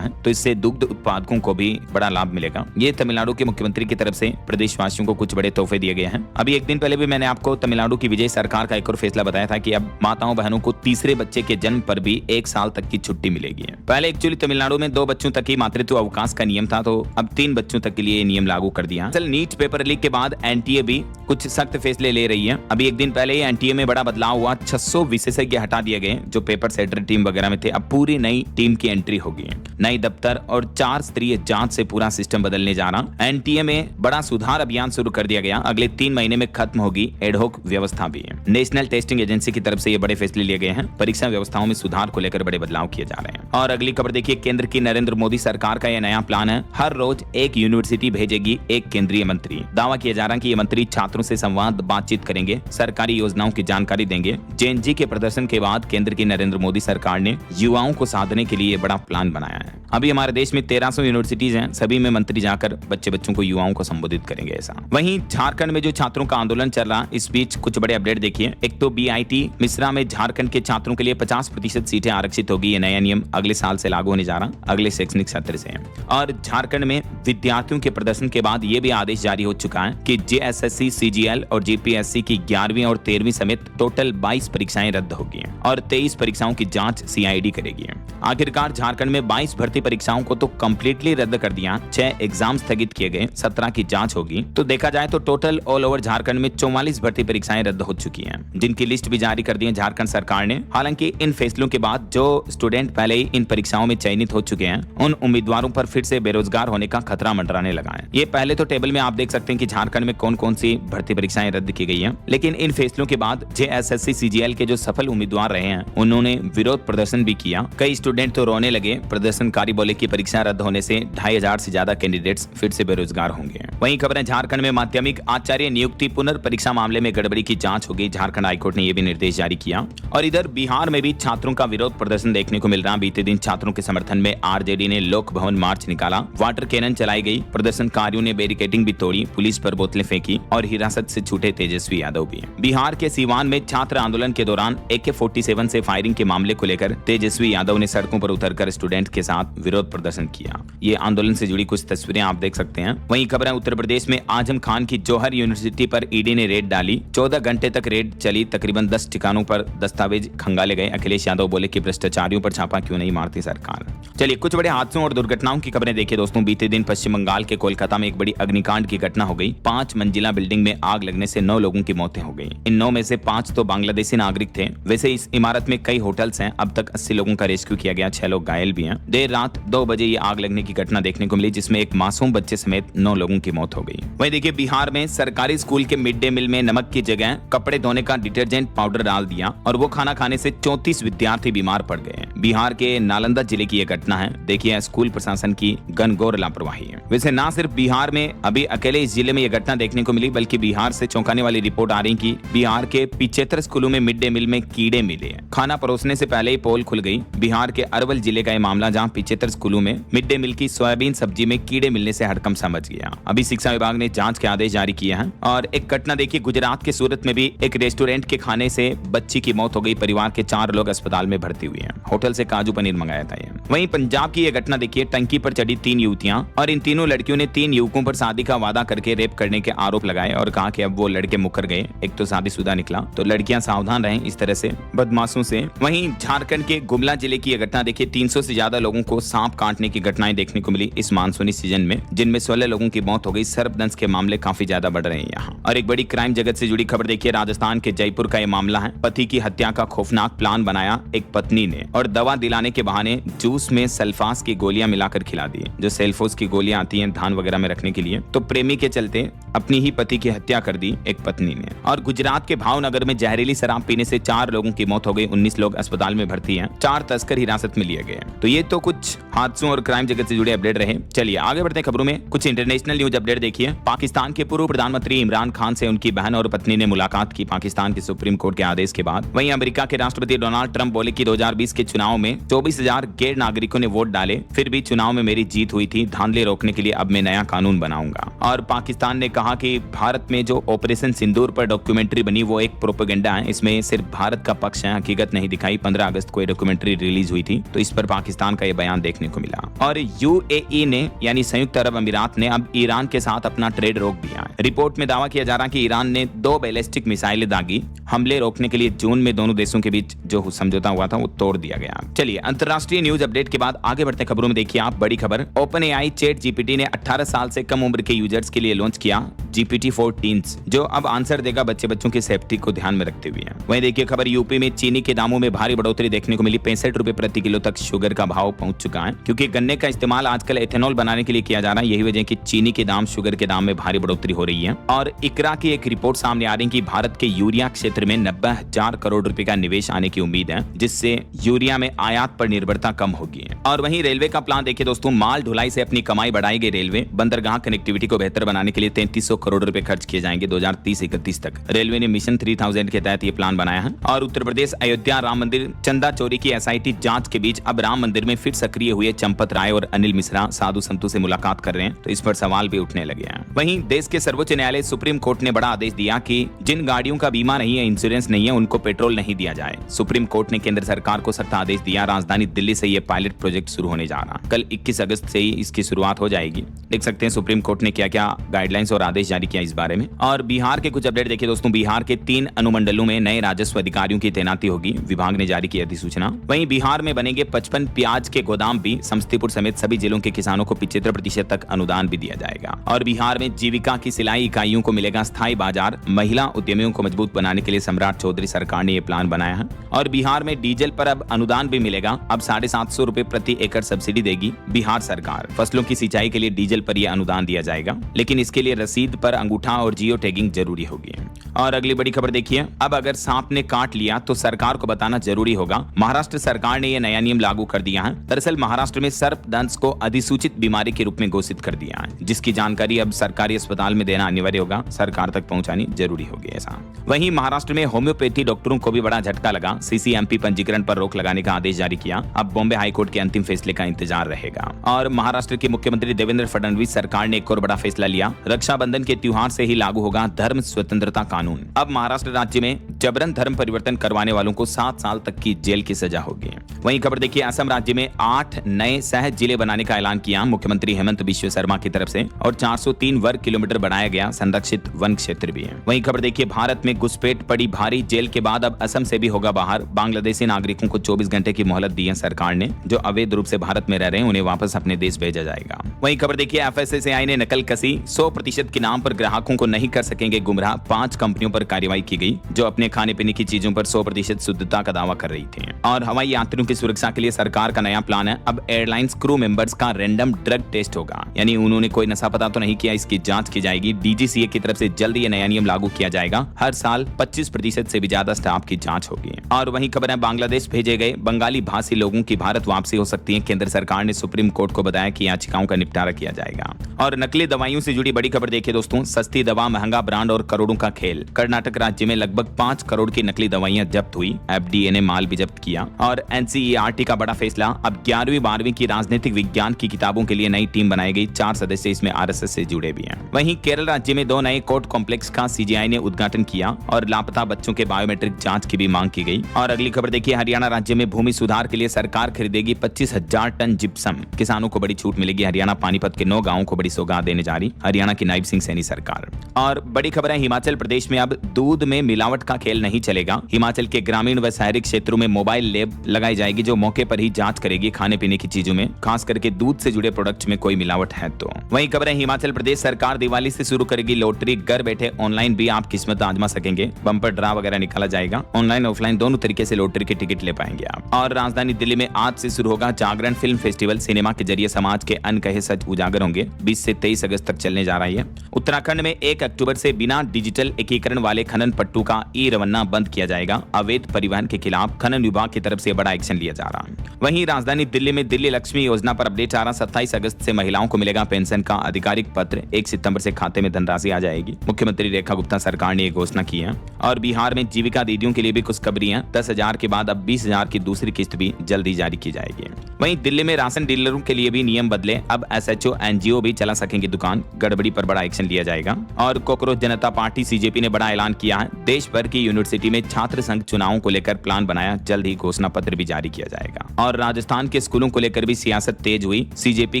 है, तो इससे दुग्ध उत्पादकों को भी बड़ा लाभ मिलेगा। ये तमिलनाडु के मुख्यमंत्री की तरफ से प्रदेशवासियों को कुछ बड़े तोहफे दिए गए हैं। अभी एक दिन पहले भी मैंने आपको तमिलनाडु की विजय सरकार का एक और फैसला बताया था कि अब माताओं बहनों को तीसरे बच्चे के जन्म पर भी 1 साल तक की छुट्टी मिलेगी। पहले एक्चुअली तमिलनाडु में 2 बच्चों तक ही मातृत्व अवकाश का नियम था, तो अब 3 बच्चों तक के लिए नियम लागू कर दिया। नीट पेपर लीक के बाद एनटीए भी कुछ सख्त फैसले ले रही है। अभी एक दिन पहले ही एनटीए में बड़ा बदलाव हुआ, 600 विशेषज्ञ हटा दिए गए जो पेपर सेटर टीम वगैरह में थे। अब पूरी नई टीम की एंट्री होगी, नई दफ्तर और 4 स्तरीय जांच से पूरा सिस्टम बदलने जा रहा। एनटीए में बड़ा सुधार अभियान शुरू कर दिया गया, अगले 3 महीने में खत्म होगी एडहोक व्यवस्था भी। नेशनल टेस्टिंग एजेंसी की तरफ से ये बड़े फैसले लिए गए हैं, परीक्षा व्यवस्थाओं में सुधार को लेकर बड़े बदलाव किए जा रहे हैं। और अगली खबर देखिए, केंद्र की नरेंद्र मोदी सरकार का यह नया प्लान है, हर रोज एक यूनिवर्सिटी भेजेगी एक केंद्रीय मंत्री। दावा किया जा रहा है कि ये मंत्री छात्रों से संवाद बातचीत करेंगे, सरकारी योजनाओं की जानकारी देंगे। जेएनजी के प्रदर्शन के बाद केंद्र की नरेंद्र मोदी सरकार ने युवाओं को साधने के लिए बड़ा प्लान बनाया है। अभी हमारे देश में 1300 यूनिवर्सिटीज हैं, सभी में मंत्री जाकर बच्चों को युवाओं को संबोधित करेंगे ऐसा। वहीं झारखंड में जो छात्रों का आंदोलन चल रहा, इस बीच कुछ बड़े अपडेट देखिए। एक तो बीआईटी मिश्रा में झारखंड के छात्रों के लिए 50% सीटें आरक्षित होगी। ये नया नियम अगले साल से लागू होने जा रहा, अगले शैक्षणिक सत्र से। और झारखंड में विद्यार्थियों के प्रदर्शन के बाद ये भी आदेश जारी हो चुका है कि जेएसएससी, सीजीएल और जीपीएससी की 11वीं और 13वीं समेत टोटल 22 परीक्षाएं रद्द होगी और 23 परीक्षाओं की जांच सीआईडी करेगी। आखिरकार झारखंड में 22 भर्ती परीक्षाओं को तो कंप्लीटली रद्द कर दिया, 6 एग्जाम स्थगित किए गए, 17 की जांच होगी। तो देखा जाए तो टोटल ऑल ओवर झारखंड में 44 भर्ती परीक्षाएं रद्द हो चुकी हैं, जिनकी लिस्ट भी जारी कर दी है झारखंड सरकार ने। हालांकि इन फैसलों के बाद जो स्टूडेंट पहले ही इन परीक्षाओं में चयनित हो चुके हैं, उन उम्मीदवारों पर फिर से बेरोजगार होने का खतरा मंडराने लगा है। ये पहले तो टेबल में आप देख सकते हैं कि झारखंड में कौन कौन सी भर्ती परीक्षाएं रद्द की गई हैं, लेकिन इन फैसलों के बाद जेएसएससी, सीजीएल के जो सफल उम्मीदवार रहे हैं उन्होंने विरोध प्रदर्शन भी किया। कई स्टूडेंट तो रोने लगे। प्रदर्शनकारी बोले कि परीक्षा रद्द होने से 2500 से ज्यादा कैंडिडेट्स फिर से बेरोजगार होंगे। वहीं खबर है, झारखंड में माध्यमिक आचार्य नियुक्ति पुनर्परीक्षा मामले में गड़बड़ी की जांच हो गई। झारखंड हाईकोर्ट ने यह भी निर्देश जारी किया। और इधर बिहार में भी छात्रों का विरोध प्रदर्शन देखने को मिल रहा। बीते दिन छात्रों के समर्थन में आरजेडी ने लोक भवन मार्च निकाला, वाटर कैनन चलाई गई, प्रदर्शनकारियों ने बैरिकेडिंग भी तोड़ी, पुलिस पर बोतलें फेंकी और हिरासत से छूटे तेजस्वी यादव भी। बिहार के सीवान में छात्र आंदोलन के दौरान AK-47 से फायरिंग के मामले को लेकर तेजस्वी यादव ने सड़कों पर उतरकर स्टूडेंट के साथ विरोध प्रदर्शन किया। ये आंदोलन से जुड़ी कुछ तस्वीरें आप देख सकते हैं। वहीं खबर है, उत्तर प्रदेश में आजम खान की जौहर यूनिवर्सिटी पर ईडी ने रेड डाली। 14 घंटे तक रेड चली, तकरीबन 10 ठिकानों पर दस्तावेज खंगाले गए। अखिलेश यादव बोले कि भ्रष्टाचारियों पर छापा क्यों नहीं मारती सरकार। चलिए कुछ बड़े हादसों और दुर्घटनाओं की खबरें देखिए दोस्तों। बीते दिन पश्चिम बंगाल के कोलकाता में एक बड़ी अग्निकांड की घटना हो गई। 5 मंजिला बिल्डिंग में आग लगने से 9 लोगों की मौतें हो गई। इन 9 में से 5 तो बांग्लादेशी नागरिक थे। वैसे इस इमारत में कई होटल्स हैं। अब तक 80 लोगों का रेस्क्यू किया गया, 6 लोग घायल भी हैं। देर रात 2 बजे ये आग लगने की घटना देखने को मिली, जिसमें एक मासूम बच्चे समेत 9 लोगों की मौत हो गई। वहीं देखिए, बिहार में सरकारी स्कूल के मिड डे मील में नमक की जगह कपड़े धोने का डिटर्जेंट पाउडर डाल दिया और वो खाना खाने से 34 विद्यार्थी बीमार पड़ गए। बिहार के नालंदा जिले की यह घटना है। देखिए, स्कूल प्रशासन की घनघोर लापरवाही है। वैसे ना सिर्फ बिहार में अभी अकेले इस जिले में यह घटना देखने को मिली, बल्कि बिहार से चौंकाने वाली रिपोर्ट आ रही कि बिहार के 75 स्कूलों में मिड डे मील में कीड़े मिले। खाना परोसने से पहले ही पोल खुल गई। बिहार के अरवल जिले का यह मामला, जहां 75 स्कूलों में मिड डे मील की सोयाबीन सब्जी में कीड़े मिलने से हड़कंप मच गया। अभी शिक्षा विभाग ने जांच के आदेश जारी किए हैं। और एक घटना देखिए, गुजरात के सूरत में भी एक रेस्टोरेंट के खाने से बच्ची की मौत हो गई। परिवार के 4 लोग अस्पताल में भर्ती हुए हैं। होटल से काजू पनीर मंगाया था ये। वहीं पंजाब की यह घटना देखिए, टंकी पर चढ़ी 3 युवतियां और इन तीनों लड़कियों ने 3 युवकों पर शादी का वादा करके रेप करने के आरोप लगाए और कहा कि अब वो लड़के मुकर गए। एक तो शादीशुदा निकला, तो लड़कियां सावधान रहें इस तरह से बदमाशों से। वहीं झारखंड के गुमला जिले की यह घटना देखिए, 300 से ज्यादा लोगों को सांप काटने की घटनाएं देखने को मिली इस मानसूनी सीजन में, जिनमें 16 लोगों की मौत हो गई। सर्पदंश के मामले काफी ज्यादा बढ़ रहे हैं यहाँ। और एक बड़ी क्राइम जगत से जुड़ी खबर देखिए, राजस्थान के जयपुर का यह मामला है। पति की हत्या का खौफनाक प्लान बनाया एक पत्नी ने और दवा दिलाने के बहाने जूस में सल्फास की गोलियां मिलाकर खिला दी। जो सेल्फोस की गोलियां आती हैं धान वगैरह में रखने के लिए, तो प्रेमी के चलते अपनी ही पति की हत्या कर दी एक पत्नी ने। और गुजरात के भावनगर में जहरीली शराब पीने से 4 लोगों की मौत हो गई। 19 लोग अस्पताल में भर्ती हैं। 4 तस्कर हिरासत में लिए गए। तो ये तो कुछ हादसों और क्राइम जगत से जुड़े अपडेट रहे। चलिए आगे बढ़ते हैं खबरों में। कुछ इंटरनेशनल न्यूज अपडेट देखिए। पाकिस्तान के पूर्व प्रधानमंत्री इमरान खान से उनकी बहन और पत्नी ने मुलाकात की पाकिस्तान के सुप्रीम कोर्ट के आदेश के बाद। वहीं अमेरिका के राष्ट्रपति डोनाल्ड ट्रंप बोले कि 2020 के चुनाव में 24,000 गैर नागरिकों ने वोट डाले, फिर भी चुनाव में मेरी जीत हुई थी। धांधली रोकने के लिए अब मैं नया कानून बनाऊंगा। और पाकिस्तान ने कहा कि भारत में जो ऑपरेशन सिंदूर पर डॉक्यूमेंट्री बनी वो एक प्रोपेगेंडा है, इसमें सिर्फ भारत का पक्ष है, हकीकत नहीं दिखाई। 15 अगस्त को ये डॉक्यूमेंट्री रिलीज हुई थी, तो इस पर पाकिस्तान का ये बयान देखने को मिला। और यूएई ने यानी संयुक्त अरब अमीरात ने अब ईरान के साथ अपना ट्रेड रोक दिया है। रिपोर्ट में दावा किया जा रहा है कि ईरान ने 2 बैलिस्टिक मिसाइलें दागी। हमले रोकने के लिए जून में दोनों देशों के बीच जो समझौता हुआ था वो तोड़ दिया गया। चलिए अंतर्राष्ट्रीय न्यूज अपडेट के बाद आगे बढ़ते खबरों में। देखिए आप बड़ी खबर, ओपन एआई चैट जीपीटी ने 18 साल से कम उम्र के यूजर्स के लिए लॉन्च किया GPT-4 टीन्स, जो अब आंसर देगा बच्चों की सेफ्टी को ध्यान में रखते हुए। वहीं देखिए खबर, यूपी में चीनी के दामों में भारी बढ़ोतरी देखने को मिली। 65 रुपए प्रति किलो तक शुगर का भाव पहुंच चुका है, क्योंकि गन्ने का इस्तेमाल आजकल एथेनॉल बनाने के लिए किया जा रहा है। यही वजह कि चीनी के दाम शुगर के दाम में भारी बढ़ोतरी हो रही है। और इकरा की एक रिपोर्ट सामने आ रही है कि भारत के यूरिया क्षेत्र में 90,000 करोड़ रुपए का निवेश आने की उम्मीद है, जिससे यूरिया में आयात पर निर्भरता कम होगी। और वहीं रेलवे का प्लान देखिए दोस्तों, माल ढुलाई से अपनी कमाई बढ़ाएगी रेलवे। बंदरगाह कनेक्टिविटी को बेहतर बनाने के लिए 3300 करोड़ रुपए खर्च किए जाएंगे 2030-31 तक। रेलवे ने मिशन 3000 के तहत ये प्लान बनाया है। और उत्तर प्रदेश अयोध्या राम मंदिर चंदा चोरी की एसआईटी जांच के बीच अब राम मंदिर में फिर सक्रिय हुए चंपत राय और अनिल मिश्रा साधु संतों से मुलाकात कर रहे हैं, तो इस पर सवाल भी उठने लगे हैं। वहीं देश के सर्वोच्च न्यायालय सुप्रीम कोर्ट ने बड़ा आदेश दिया कि जिन गाड़ियों का बीमा नहीं है, इंश्योरेंस नहीं है, उनको पेट्रोल नहीं दिया जाए। सुप्रीम कोर्ट ने केंद्र सरकार को सख्त आदेश दिया। राजधानी दिल्ली से ये पायलट प्रोजेक्ट शुरू होने जा रहा। कल 21 अगस्त से ही इसकी शुरुआत हो जाएगी। देख सकते हैं सुप्रीम कोर्ट ने क्या क्या गाइडलाइंस और आदेश जारी किया इस बारे में। और बिहार के कुछ अपडेट देखिए दोस्तों। बिहार के 3 अनुमंडलों में नए राजस्व अधिकारियों की तैनाती होगी, विभाग ने जारी की अधिसूचना। वहीं बिहार में बनेंगे 55 प्याज के गोदाम भी। समस्तीपुर समेत सभी जिलों के किसानों को 75% तक अनुदान भी दिया जाएगा। और बिहार में जीविका की सिलाई इकाइयों को मिलेगा स्थायी बाजार। महिला उद्यमियों को मजबूत बनाने के लिए सम्राट चौधरी सरकार ने यह प्लान बनाया है। और बिहार में डीजल पर अब अनुदान भी मिलेगा। अब 750 रुपए प्रति एकड़ सब्सिडी देगी बिहार सरकार। फसलों की सिंचाई के लिए डीजल पर यह अनुदान दिया जाएगा, लेकिन इसके लिए रसीद पर अंगूठा और जियो टैगिंग जरूरी होगी। और अगली बड़ी खबर देखिए, अब अगर सांप ने काट लिया तो सरकार को बताना जरूरी होगा। महाराष्ट्र सरकार ने यह नया नियम लागू कर दिया है। दरअसल महाराष्ट्र में सर्पदंश को अधिसूचित बीमारी के रूप में घोषित कर दिया है, जिसकी जानकारी अब सरकारी अस्पताल में देना अनिवार्य होगा, सरकार तक पहुंचानी जरूरी होगी ऐसा। वहीं महाराष्ट्र में होम्योपैथी डॉक्टरों को भी बड़ा झटका लगा। सीसीएमपी पंजीकरण पर रोक लगाने का आदेश जारी किया। अब बॉम्बे हाईकोर्ट के अंतिम फैसले का इंतजार रहेगा। और महाराष्ट्र के मुख्यमंत्री देवेंद्र फडणवीस सरकार ने एक और बड़ा फैसला लिया। रक्षाबंधन के त्योहार से ही लागू होगा धर्म स्वतंत्रता कानून। अब महाराष्ट्र राज्य में जबरन धर्म परिवर्तन करवाने वालों को 7 साल तक की जेल की सजा होगी। वहीं खबर देखिए, असम राज्य में 8 नए शहर जिले बनाने का ऐलान किया मुख्यमंत्री हेमंत बिश्व शर्मा की तरफ से। और 403 वर्ग किलोमीटर बढ़ाया गया संरक्षित वन क्षेत्र भी है। वहीं खबर देखिए, भारत में घुसपैठ पड़ी भारी। जेल के बाद अब असम से भी होगा बाहर। बांग्लादेशी नागरिकों को 24 घंटे की मोहलत दी है सरकार ने। जो अवैध रूप से भारत में रह रहे हैं उन्हें वापस अपने देश भेजा जाएगा। वहीं खबर देखिए, FSSAI ने नकल कसी। 100% के नाम पर ग्राहकों को नहीं कर सकेंगे गुमराह। 5 कंपनियों पर कार्रवाई की गई जो अपने खाने पीने की चीजों पर 100% शुद्धता का दावा कर रही थी। और हवाई यात्रियों की सुरक्षा के लिए सरकार का नया प्लान है। अब एयरलाइंस क्रू मेंबर्स का रैंडम ड्रग टेस्ट होगा, यानी उन्होंने कोई नशा पता तो नहीं किया, इसकी जांच की जाएगी। DGCA की तरफ से जल्द ये नया नियम लागू किया जाएगा। हर साल 25% से भी ज्यादा स्टाफ की जांच होगी। और वहीं खबर है, बांग्लादेश भेजे गए बंगाली भाषी लोगों की भारत वापसी हो सकती है। केंद्र सरकार ने सुप्रीम कोर्ट को बताया कि याचिकाओं का निपटारा किया जाएगा। और नकली दवाइयों से जुड़ी बड़ी खबर देखिए दोस्तों। सस्ती दवा, महंगा ब्रांड और करोड़ों का खेल। कर्नाटक राज्य में लगभग 5 करोड़ की नकली दवाइयां जब्त हुई। FDA ने माल भी जब्त किया। और NCERT का बड़ा फैसला, अब 11वीं 12वीं की राजनीतिक विज्ञान की किताबों के लिए नई टीम बनाई गई। 4 सदस्य इसमें RSS से जुड़े भी हैं। वहीं केरल राज्य में 2 नए कोर्ट कॉम्प्लेक्स का CGI ने उद्घाटन किया। और लापता बच्चों के बायोमेट्रिक जांच की भी मांग की गई। और अगली खबर देखिए, हरियाणा राज्य में भूमि सुधार के लिए सरकार खरीदेगी 25,000 टन जिप्सम। किसानों को बड़ी छूट मिलेगी। हरियाणा पानीपत के 9 गांवों को बड़ी सौगात देने जा रही हरियाणा की नायब सिंह सैनी सरकार। और बड़ी खबर है, हिमाचल प्रदेश में अब दूध में मिलावट का खेल नहीं चलेगा। हिमाचल के ग्रामीण व शहरी क्षेत्रों में मोबाइल लैब लगाई जाएगी जो मौके पर ही जांच करेगी खाने पीने की चीजों में, खास करके दूध से जुड़े प्रोडक्ट्स में कोई मिलावट है तो। वहीं खबर है, हिमाचल प्रदेश सरकार दिवाली से शुरू करेगी लॉटरी। घर बैठे ऑनलाइन भी आप किस्मत आजमा सकेंगे। बम्पर ड्रा वगैरह निकाला जाएगा। ऑनलाइन ऑफलाइन दोनों तरीके से लॉटरी के टिकट ले पाएंगे आप। और राजधानी दिल्ली में आज से शुरू होगा जागरण फिल्म फेस्टिवल। सिनेमा के जरिए समाज के अनकहे सच उजागर होंगे। 20 20 से 23 अगस्त तक चलने जा रही है। उत्तराखंड में 1 अक्टूबर से बिना डिजिटल एकीकरण वाले खनन पट्टू का ई रवाना बंद किया जाएगा। अवैध परिवहन के खिलाफ खनन विभाग की तरफ से बड़ा एक्शन लिया जा रहा है। वहीं राजधानी दिल्ली में दिल्ली लक्ष्मी योजना पर अपडेट आ रहा। 27 अगस्त से महिलाओं को मिलेगा पेंशन का आधिकारिक पत्र। 1 सितंबर से खाते में धनराशि आ जाएगी। मुख्यमंत्री रेखा गुप्ता सरकार ने यह घोषणा की है। और बिहार में जीविका दीदियों के लिए भी खुशखबरी है। 10,000 के बाद अब 20,000 की दूसरी किस्त भी जल्दी जारी की जाएगी। वहीं दिल्ली में राशन डीलरों के लिए भी नियम बदले। अब एसएचओ एनजीओ भी चला सकेंगे दुकान। गड़बड़ी पर बड़ा एक्शन लिया जाएगा। और कॉकरोच जनता पार्टी सीजेपी ने बड़ा ऐलान किया है। देश भर की यूनिवर्सिटी में छात्र संघ चुनावों को लेकर प्लान बनाया। जल्द ही घोषणा पत्र भी जारी किया जाएगा। और राजस्थान के स्कूलों को लेकर भी सियासत तेज हुई। सीजेपी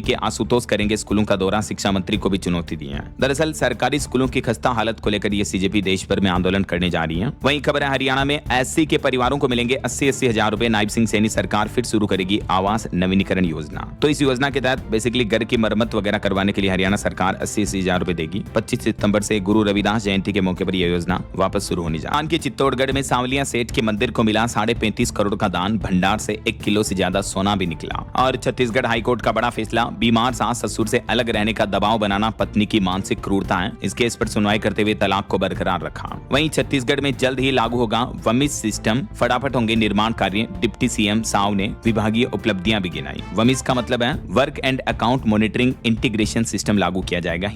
के आशुतोष करेंगे स्कूलों का दौरा। शिक्षा मंत्री को भी चुनौती दी है। दरअसल सरकारी स्कूलों की खस्ता हालत को लेकर ये सीजेपी देश भर में आंदोलन करने जा रही है। वहीं खबर है हरियाणा में एससी के परिवारों को मिलेंगे 80-80 हजार रुपए। नायब सिंह सैनी सरकार फिर शुरू करेगी आवास नवीनीकरण योजना। तो इस योजना के तहत बेसिकली घर की मरम्मत वगैरह करवाने के लिए हरियाणा सरकार 80-80 हजार रुपए देगी। 25 सितंबर से गुरु रविदास जयंती के मौके पर यह योजना वापस शुरू होने जा रही है। के चित्तौड़गढ़ में सांवलिया सेठ के मंदिर को मिला 35.5 करोड़ का दान। भंडार से 1 किलो से ज्यादा सोना भी निकला। और छत्तीसगढ़ हाईकोर्ट का बड़ा फैसला। बीमार सास ससुर से अलग रहने का दबाव बनाना पत्नी की मानसिक क्रूरता है। इस केस पर सुनवाई करते हुए तलाक को बरकरार रखा। वहीं छत्तीसगढ़ में जल्द ही लागू होगा वमिस सिस्टम। फटाफट होंगे निर्माण कार्य। डिप्टी सीएम साव ने विभागीय उपलब्धियां भी गिनाई। वमिस का मतलब है work and account monitoring integration system लागू किया जाएगा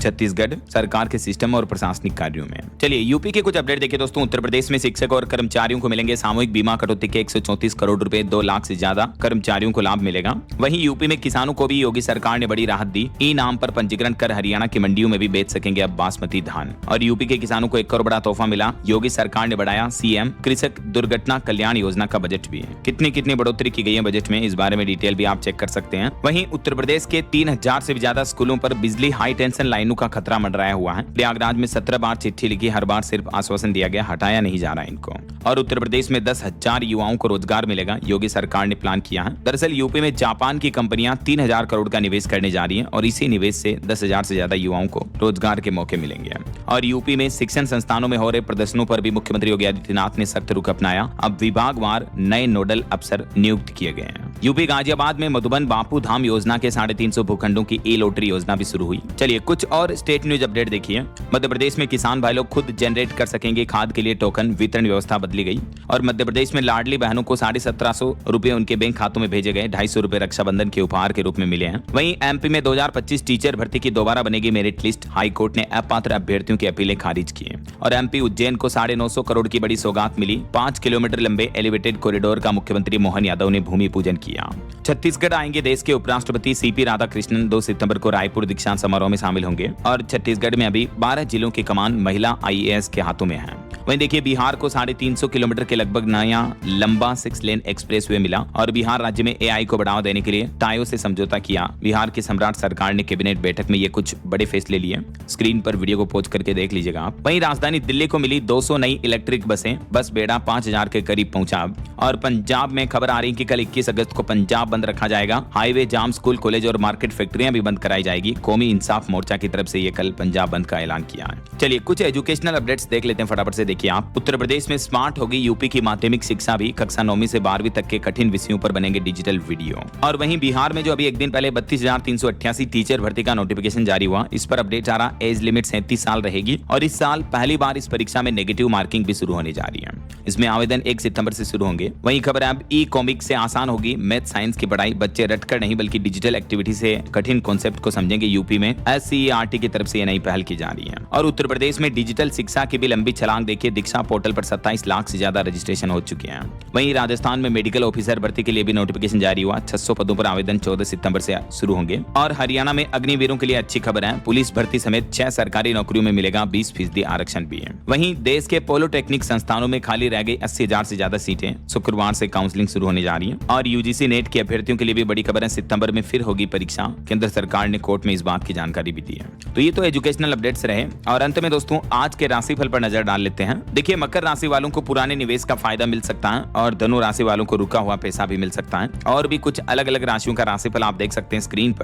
छत्तीसगढ़ सरकार के सिस्टम और प्रशासनिक कार्यों में। चलिए यूपी के कुछ अपडेट देखिए दोस्तों। उत्तर प्रदेश में शिक्षक और कर्मचारियों को मिलेंगे सामूहिक बीमा कटौती के 134 करोड़ रुपए। 2 लाख से ज्यादा कर्मचारियों को लाभ मिलेगा। वहीं यूपी में किसानों को भी योगी सरकार ने बड़ी राहत दी। ई नाम पर पंजीकरण कर हरियाणा की मंडियों में भी बेच सकेंगे अब बासमती धान। और यूपी के किसानों को एक और बड़ा तोहफा मिला। योगी सरकार ने बढ़ाया सीएम कृषक दुर्घटना कल्याण योजना का बजट भी। कितनी बढ़ोतरी की गई है बजट में, इस बारे में डिटेल भी आप चेक कर सकते हैं। वहीं उत्तर प्रदेश के 3000 से भी ज्यादा स्कूलों पर बिजली हाई टेंशन लाइनों का खतरा मंडराया हुआ है। प्रयागराज में 17 बार चिट्ठी लिखी। हर बार सिर्फ आश्वासन दिया गया, हटाया नहीं जा रहा इनको। और उत्तर प्रदेश में 10,000 युवाओं को रोजगार मिलेगा। योगी सरकार ने प्लान किया है। दरअसल यूपी में जापान की कंपनियां 3000 करोड़ का निवेश करने जा रही हैं और इसी निवेश से 10,000 से ज्यादा युवाओं को रोजगार के मौके मिलेंगे। और यूपी में शिक्षण संस्थानों में हो रहे प्रदर्शनों पर भी मुख्यमंत्री योगी आदित्यनाथ ने सख्त रुख अपनाया। अब विभागवार नए नोडल अफसर नियुक्त किए गए हैं। यूपी गाजियाबाद में मधुबन बापू धाम योजना के 350 भूखंडों की ई लॉटरी योजना भी शुरू हुई। चलिए कुछ और स्टेट न्यूज अपडेट देखिए। मध्य प्रदेश में किसान भाई लोग खुद जनरेट कर सकेंगे खाद के लिए टोकन। वितरण व्यवस्था बदली गई। और मध्य प्रदेश में लाडली बहनों को 1750 रुपए उनके बैंक खातों में भेजे गए। 250 रुपए रक्षाबंधन के उपहार के रूप में मिले हैं। वहीं एमपी में 2025 टीचर भर्ती की दोबारा बनेगी मेरिट लिस्ट। हाईकोर्ट ने अपात्र अभ्यर्थियों की अपीलें खारिज की। और एमपी उज्जैन को 950 करोड़ की बड़ी सौगात मिली। 5 किलोमीटर लंबे एलिवेटेड कॉरिडोर का मुख्यमंत्री मोहन यादव ने भूमि पूजन किया। छत्तीसगढ़ आएंगे देश के उपराष्ट्रपति सीपी राधाकृष्णन। 2 सितंबर को रायपुर दीक्षांत समारोह में शामिल होंगे। और छत्तीसगढ़ में अभी 12 जिलों की कमान महिला आईएएस के हाथों में है। वहीं देखिए बिहार को 350 किलोमीटर के लगभग नया लंबा 6 लेन एक्सप्रेसवे मिला। और बिहार राज्य में एआई को बढ़ावा देने के लिए टायो से समझौता किया। बिहार की सम्राट सरकार ने कैबिनेट बैठक में ये कुछ बड़े फैसले लिए। स्क्रीन पर वीडियो को पॉज करके देख लीजिएगा आप। वहीं राजधानी दिल्ली को मिली 200 नई इलेक्ट्रिक बसें। बस बेड़ा 5000 के करीब पहुंचा। और पंजाब में खबर आ रही कि कल 21 अगस्त को पंजाब बंद रखा जाएगा। हाईवे जाम, स्कूल, कॉलेज और मार्केट फैक्ट्रियां भी बंद कराई जाएगी। कौमी इंसाफ मोर्चा की तरफ से ये कल पंजाब बंद का ऐलान किया है। चलिए कुछ एजुकेशनल अपडेट्स देख लेते हैं फटाफट से। देखिए आप, उत्तर प्रदेश में स्मार्ट होगी यूपी की माध्यमिक शिक्षा भी। कक्षा 9वीं से 12वीं तक के कठिन विषयों पर बनेंगे डिजिटल वीडियो। और वहीं बिहार में जो अभी एक दिन पहले 32,388 टीचर भर्ती का नोटिफिकेशन जारी हुआ। इस पर अपडेट आ रहा। एज लिमिट 37 साल रहेगी। और इस साल पहली बार इस परीक्षा में नेगेटिव मार्किंग भी शुरू होने जा रही है। इसमें आवेदन 1 सितंबर से शुरू होंगे। वहीं खबर है अब ई कॉमिक से आसान होगी मैथ साइंस की पढ़ाई। बच्चे रटकर नहीं बल्कि डिजिटल एक्टिविटी से कठिन कॉन्सेप्ट को समझेंगे। यूपी में SCERT की तरफ से ये नई पहल की जा रही है। और उत्तर प्रदेश में डिजिटल शिक्षा की भी लंबी छलांग देखिए। दीक्षा पोर्टल पर 27 लाख से ज्यादा रजिस्ट्रेशन हो चुके हैं। वहीं राजस्थान में मेडिकल ऑफिसर भर्ती के लिए भी नोटिफिकेशन जारी हुआ। 600 पदों पर आवेदन 14 सितंबर से शुरू होंगे। और हरियाणा में अग्निवीरों के लिए अच्छी खबर है। पुलिस भर्ती समेत 6 सरकारी नौकरियों में मिलेगा 20% आरक्षण भी है। वहीं देश के पॉलिटेक्निक संस्थानों में खाली रह गई 80,000 से ज्यादा सीटें। शुक्रवार से काउंसलिंग शुरू होने जा रही है। और यूजीसी नेट के अभ्यर्थियों के लिए भी बड़ी खबर है। सितंबर में फिर होगी परीक्षा। केंद्र सरकार ने कोर्ट में इस बात की जानकारी भी दी है। तो ये तो एजुकेशनल अपडेट्स रहे। और अंत में दोस्तों आज के राशिफल पर नजर डाल लेते हैं। देखिए मकर राशि वालों को पुराने निवेश का फायदा मिल सकता है। और धनु राशि वालों को रुका हुआ पैसा भी मिल सकता है। और भी कुछ अलग अलग राशियों का राशिफल आप देख सकते हैं स्क्रीन पर।